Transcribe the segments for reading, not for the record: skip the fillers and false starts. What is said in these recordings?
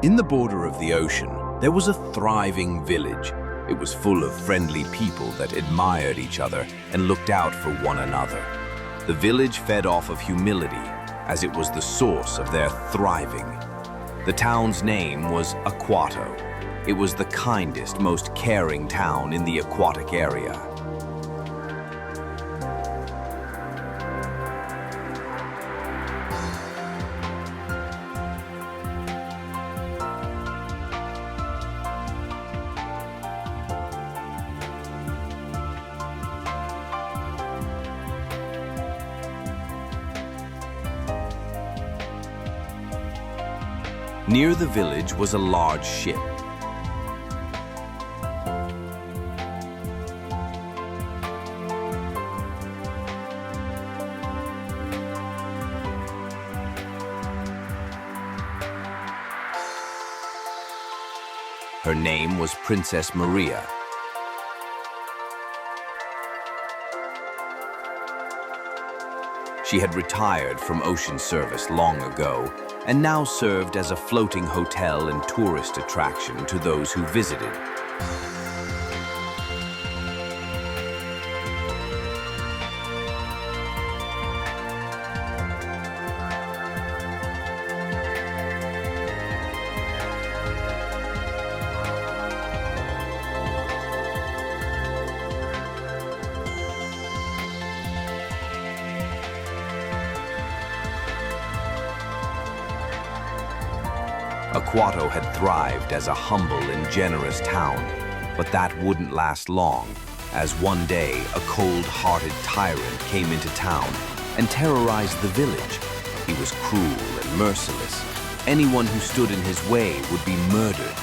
In the border of the ocean, there was a thriving village. It was full of friendly people that admired each other and looked out for one another. The village fed off of humility, as it was the source of their thriving. The town's name was Aquato. It was the kindest, most caring town in the aquatic area. Near the village was a large ship. Her name was Princess Maria. She had retired from ocean service long ago and now served as a floating hotel and tourist attraction to those who visited. Aquato had thrived as a humble and generous town, but that wouldn't last long, as one day a cold-hearted tyrant came into town and terrorized the village. He was cruel and merciless. Anyone who stood in his way would be murdered.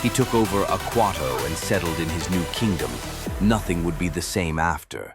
He took over Aquato and settled in his new kingdom. Nothing would be the same after.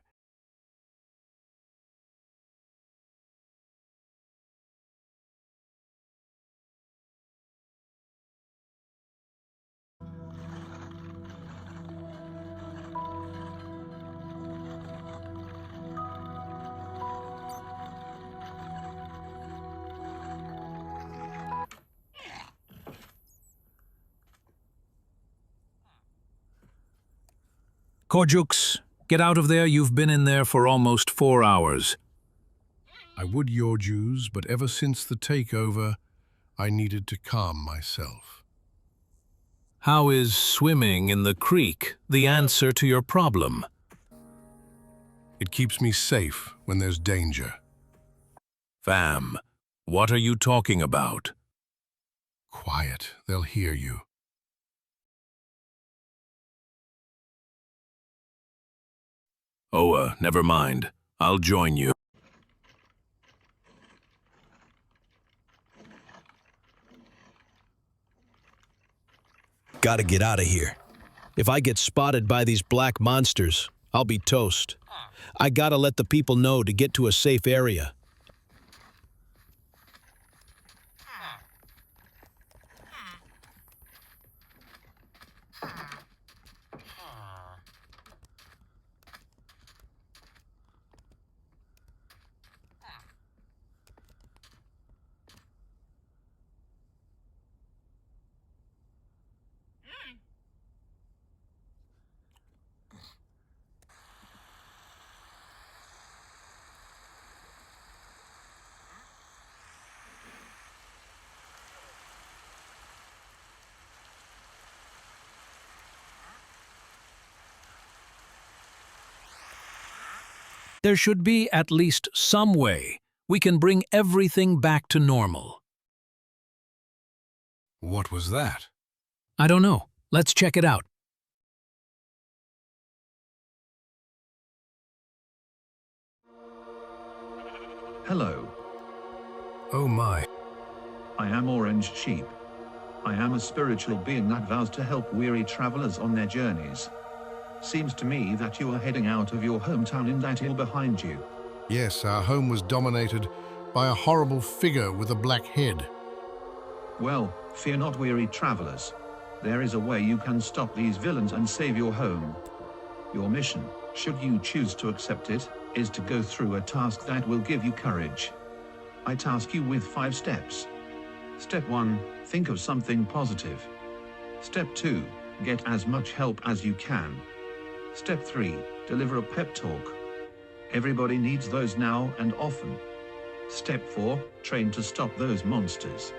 Korjux, get out of there. You've been in there for almost 4 hours. I would, your Jews, but ever since the takeover, I needed to calm myself. How is swimming in the creek the answer to your problem? It keeps me safe when there's danger. Fam, what are you talking about? Quiet, they'll hear you. Oh, never mind. I'll join you. Gotta get out of here. If I get spotted by these black monsters, I'll be toast. I gotta let the people know to get to a safe area. There should be at least some way we can bring everything back to normal. What was that? I don't know. Let's check it out. Hello, Oh my. I am Orange Sheep. I am a spiritual being that vows to help weary travelers on their journeys. Seems to me that you are heading out of your hometown in that hill behind you. Yes, our home was dominated by a horrible figure with a black head. Well, fear not, weary travelers. There is a way you can stop these villains and save your home. Your mission, should you choose to accept it, is to go through a task that will give you courage. I task you with 5 steps. Step 1, think of something positive. Step 2, get as much help as you can. Step 3, deliver a pep talk. Everybody needs those now and often. Step 4, train to stop those monsters.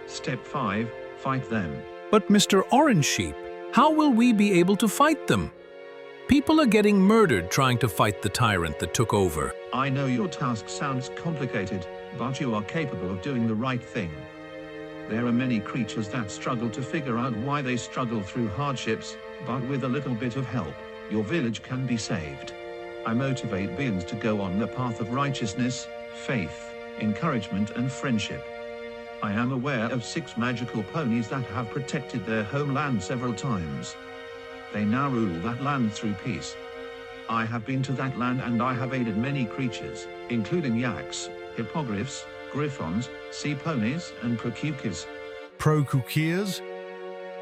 Step 5, fight them. But Mr. Orange Sheep, how will we be able to fight them? People are getting murdered trying to fight the tyrant that took over. I know your task sounds complicated, but you are capable of doing the right thing. There are many creatures that struggle to figure out why they struggle through hardships, but with a little bit of help, your village can be saved. I motivate beings to go on the path of righteousness, faith, encouragement and friendship. I am aware of 6 magical ponies that have protected their homeland several times. They now rule that land through peace. I have been to that land and I have aided many creatures, including yaks, hippogriffs, griffons, sea ponies and procukis. Prokukias?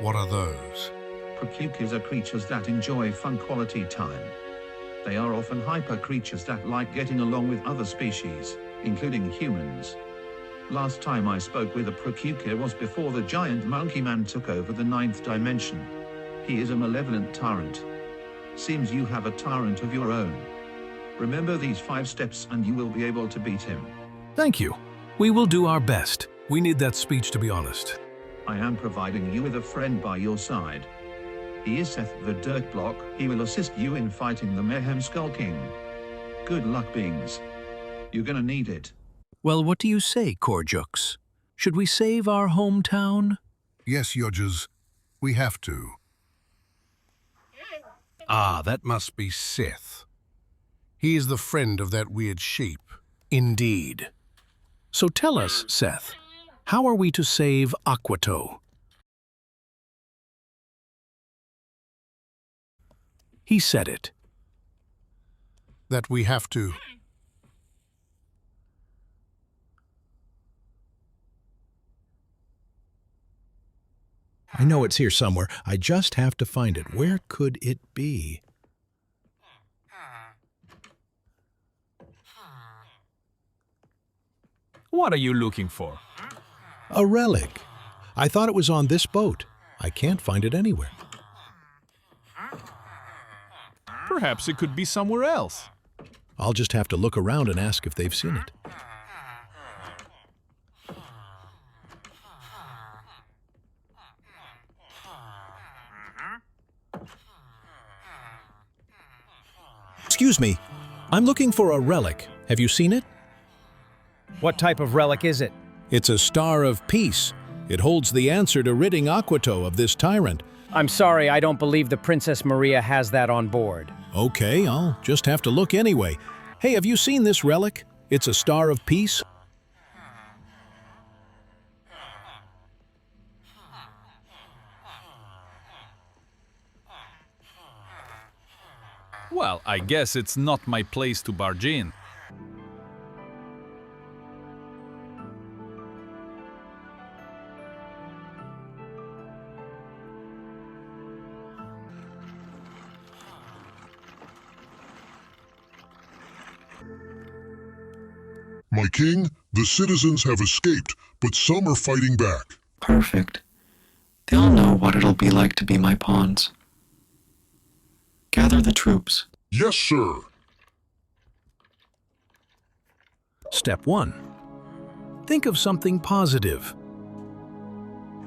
What are those? Procukis are creatures that enjoy fun quality time. They are often hyper creatures that like getting along with other species, including humans. Last time I spoke with a procukir was before the giant monkey man took over the 9th dimension. He is a malevolent tyrant. Seems you have a tyrant of your own. Remember these 5 steps and you will be able to beat him. Thank you. We will do our best. We need that speech, to be honest. I am providing you with a friend by your side. He is Seth the Dirt Block. He will assist you in fighting the Mayhem Skull King. Good luck, beings. You're gonna need it. Well, what do you say, Korjux? Should we save our hometown? Yes, Yodges, we have to. Ah, that must be Seth. He is the friend of that weird sheep. Indeed. So tell us, Seth, how are we to save Aquato? He said it. That we have to. I know it's here somewhere. I just have to find it. Where could it be? What are you looking for? A relic. I thought it was on this boat. I can't find it anywhere. Perhaps it could be somewhere else. I'll just have to look around and ask if they've seen it. Excuse me. I'm looking for a relic. Have you seen it? What type of relic is it? It's a star of peace. It holds the answer to ridding Aquato of this tyrant. I'm sorry, I don't believe the Princess Maria has that on board. Okay, I'll just have to look anyway. Hey, have you seen this relic? It's a star of peace. Well, I guess it's not my place to barge in. My king, the citizens have escaped, but some are fighting back. Perfect. They'll know what it'll be like to be my pawns. Gather the troops. Yes, sir. Step 1. Think of something positive.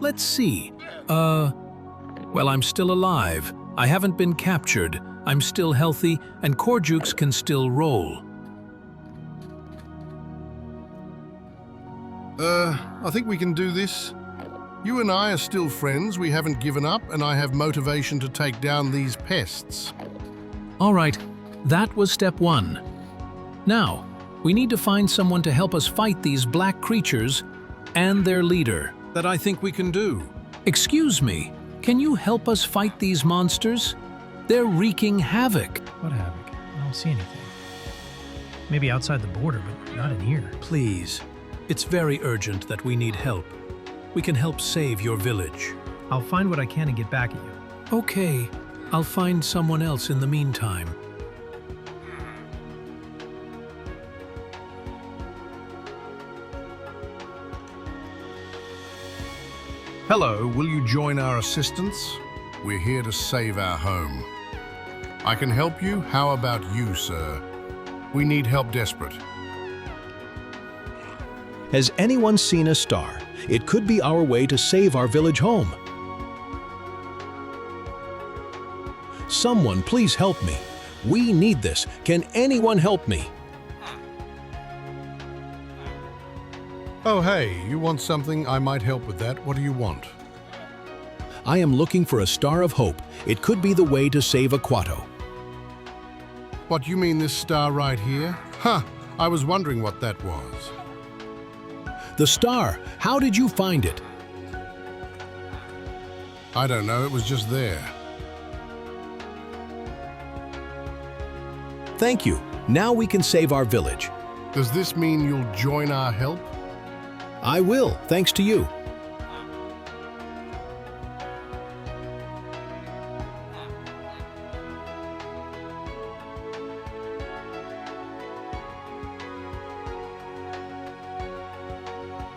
Let's see. Well, I'm still alive. I haven't been captured. I'm still healthy, and Korjux can still roll. I think we can do this. You and I are still friends, we haven't given up, and I have motivation to take down these pests. All right, that was step 1. Now, we need to find someone to help us fight these black creatures and their leader. That I think we can do. Excuse me, can you help us fight these monsters? They're wreaking havoc. What havoc? I don't see anything. Maybe outside the border, but not in here. Please, it's very urgent that we need help. We can help save your village. I'll find what I can and get back at you. Okay, I'll find someone else in the meantime. Hello, will you join our assistance? We're here to save our home. I can help you. How about you, sir? We need help desperate. Has anyone seen a star? It could be our way to save our village home. Someone please help me. We need this. Can anyone help me? Oh, hey, you want something? I might help with that. What do you want? I am looking for a star of hope. It could be the way to save Aquato. What, you mean this star right here? Huh, I was wondering what that was. The star, how did you find it? I don't know, it was just there. Thank you. Now we can save our village. Does this mean you'll join our help? I will, thanks to you.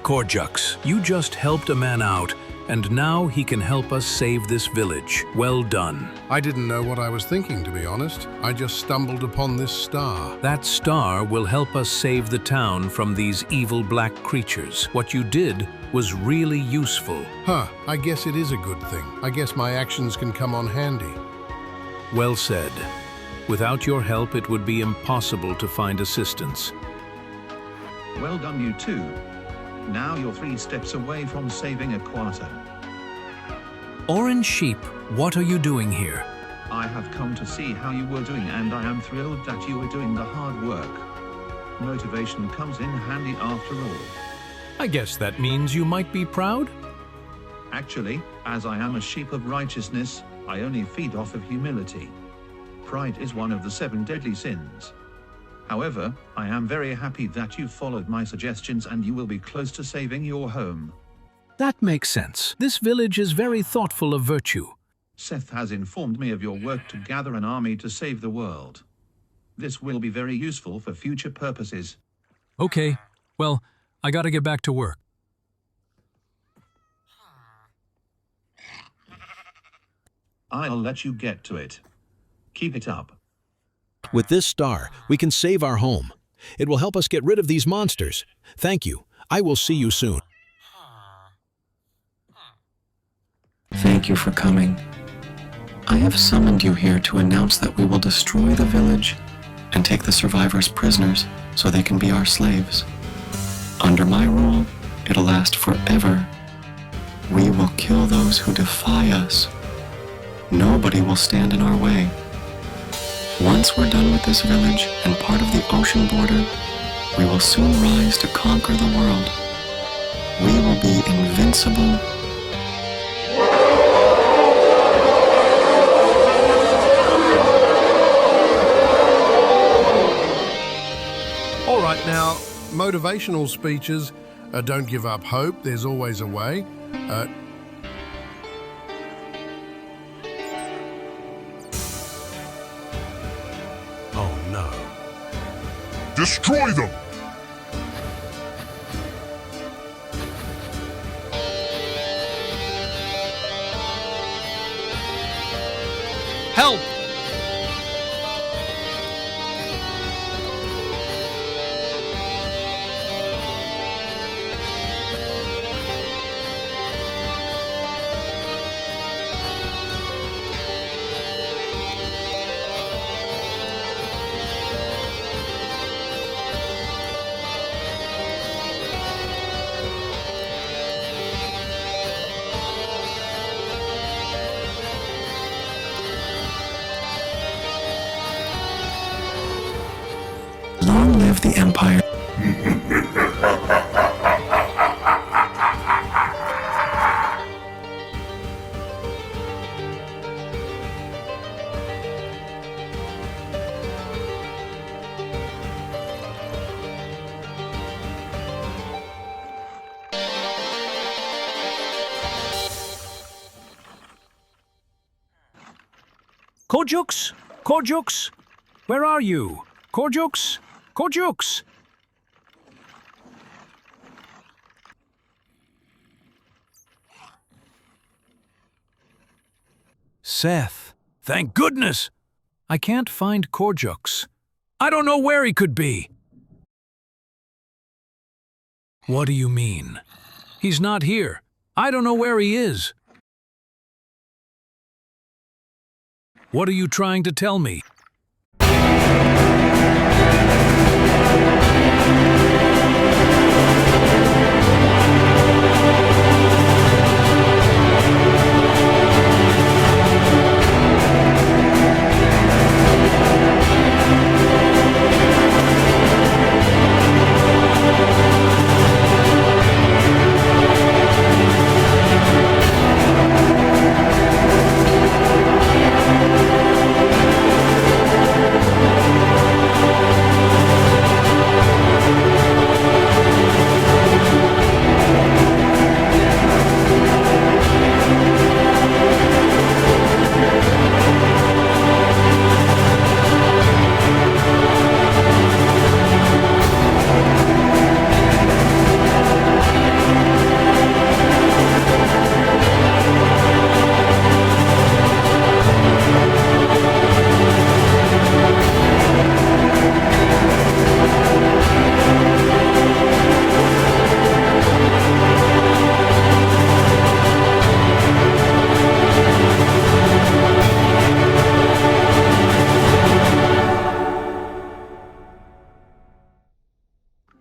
Korjux, you just helped a man out, and now he can help us save this village. Well done. I didn't know what I was thinking, to be honest. I just stumbled upon this star. That star will help us save the town from these evil black creatures. What you did was really useful. Huh, I guess it is a good thing. I guess my actions can come on handy. Well said. Without your help, it would be impossible to find assistance. Well done, you two. Now you're 3 steps away from saving Aquato. Orange Sheep, what are you doing here? I have come to see how you were doing, and I am thrilled that you are doing the hard work. Motivation comes in handy after all. I guess that means you might be proud? Actually, as I am a sheep of righteousness, I only feed off of humility. Pride is one of the 7 deadly sins. However, I am very happy that you followed my suggestions and you will be close to saving your home. That makes sense. This village is very thoughtful of virtue. Seth has informed me of your work to gather an army to save the world. This will be very useful for future purposes. Okay, well, I gotta get back to work. I'll let you get to it. Keep it up. With this star, we can save our home. It will help us get rid of these monsters. Thank you. I will see you soon. Thank you for coming. I have summoned you here to announce that we will destroy the village and take the survivors prisoners so they can be our slaves. Under my rule, it'll last forever. We will kill those who defy us. Nobody will stand in our way. Once we're done with this village and part of the ocean border, we will soon rise to conquer the world. We will be invincible. All right, now, motivational speeches, don't give up hope, there's always a way. Oh no. Destroy them! Help! Long live the Empire. Korjux? Korjux? Where are you? Korjux? Korjux! Seth, thank goodness! I can't find Korjux. I don't know where he could be. What do you mean? He's not here. I don't know where he is. What are you trying to tell me?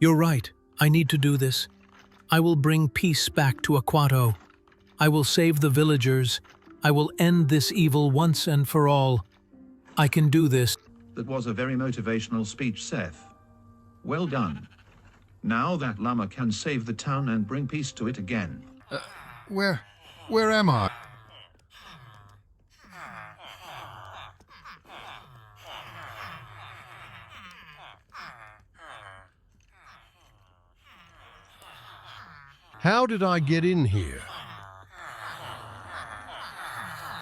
You're right. I need to do this. I will bring peace back to Aquato. I will save the villagers. I will end this evil once and for all. I can do this. That was a very motivational speech, Seth. Well done. Now that llama can save the town and bring peace to it again. Where am I? How did I get in here?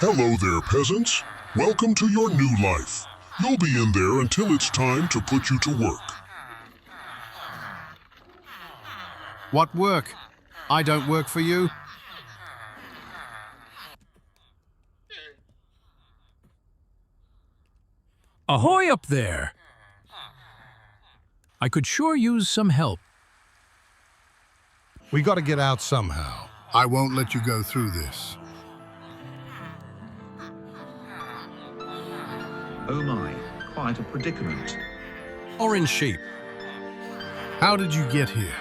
Hello there, peasants. Welcome to your new life. You'll be in there until it's time to put you to work. What work? I don't work for you. Ahoy up there! I could sure use some help. We got to get out somehow. I won't let you go through this. Oh my, quite a predicament. Orange sheep. How did you get here?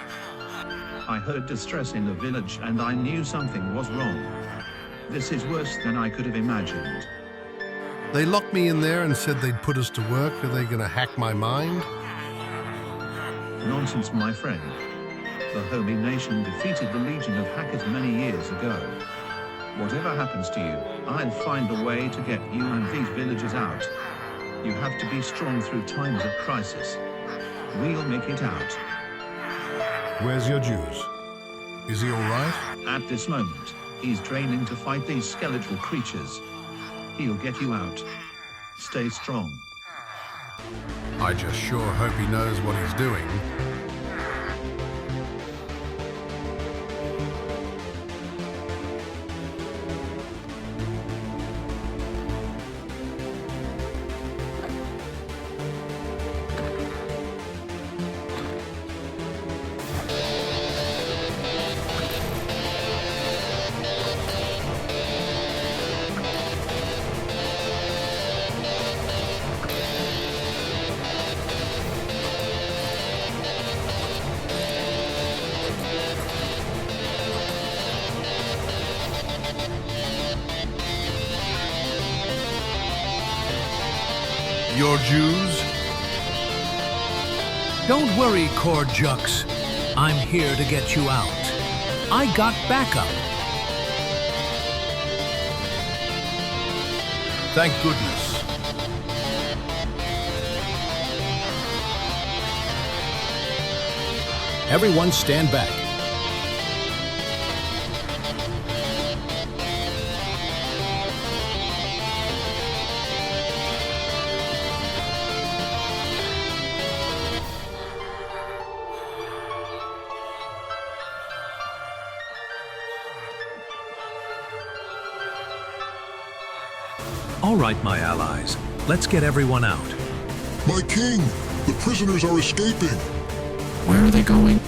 I heard distress in the village and I knew something was wrong. This is worse than I could have imagined. They locked me in there and said they'd put us to work. Are they going to hack my mind? Nonsense, my friend. The Holy Nation defeated the Legion of Hackers many years ago. Whatever happens to you, I'll find a way to get you and these villagers out. You have to be strong through times of crisis. We'll make it out. Where's your Jews? Is he all right? At this moment, he's training to fight these skeletal creatures. He'll get you out. Stay strong. I just sure hope he knows what he's doing. Your Jews? Don't worry, Korjux. I'm here to get you out. I got backup. Thank goodness. Everyone stand back. All right, my allies. Let's get everyone out. My king! The prisoners are escaping! Where are they going?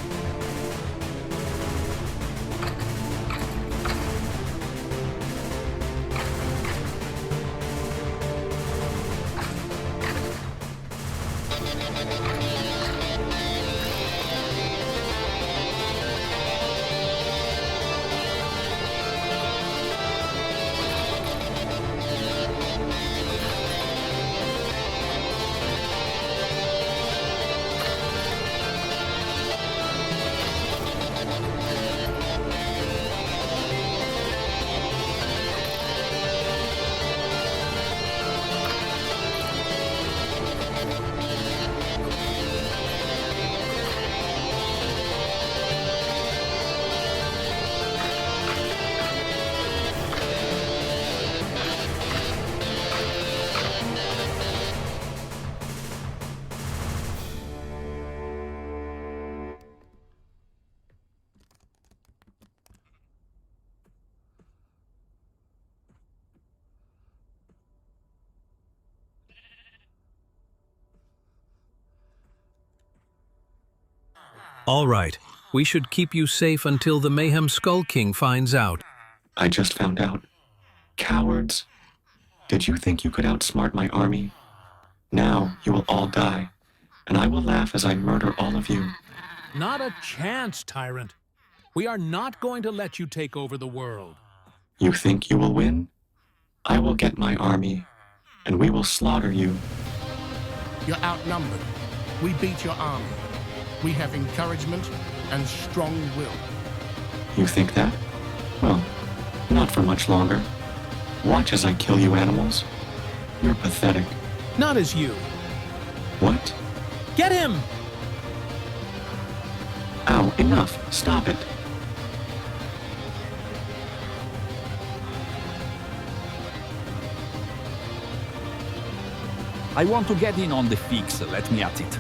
All right. We should keep you safe until the Mayhem Skull King finds out. I just found out. Cowards. Did you think you could outsmart my army? Now you will all die, and I will laugh as I murder all of you. Not a chance, tyrant. We are not going to let you take over the world. You think you will win? I will get my army, and we will slaughter you. You're outnumbered. We beat your army. We have encouragement and strong will. You think that? Well, not for much longer. Watch as I kill you animals. You're pathetic. Not as you. What? Get him! Ow, enough. Stop it. I want to get in on the fix. Let me at it.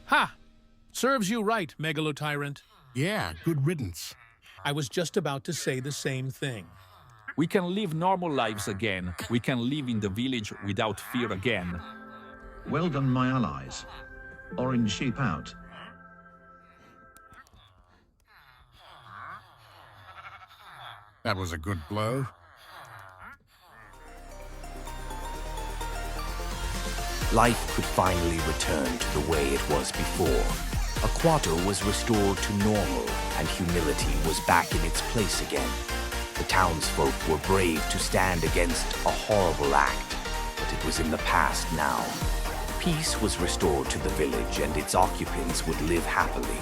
Ha! Serves you right, Megalotyrant. Yeah, good riddance. I was just about to say the same thing. We can live normal lives again. We can live in the village without fear again. Well done, my allies. Orange sheep out. That was a good blow. Life could finally return to the way it was before. Aquato was restored to normal, and humility was back in its place again. The townsfolk were brave to stand against a horrible act, but it was in the past now. Peace was restored to the village, and its occupants would live happily.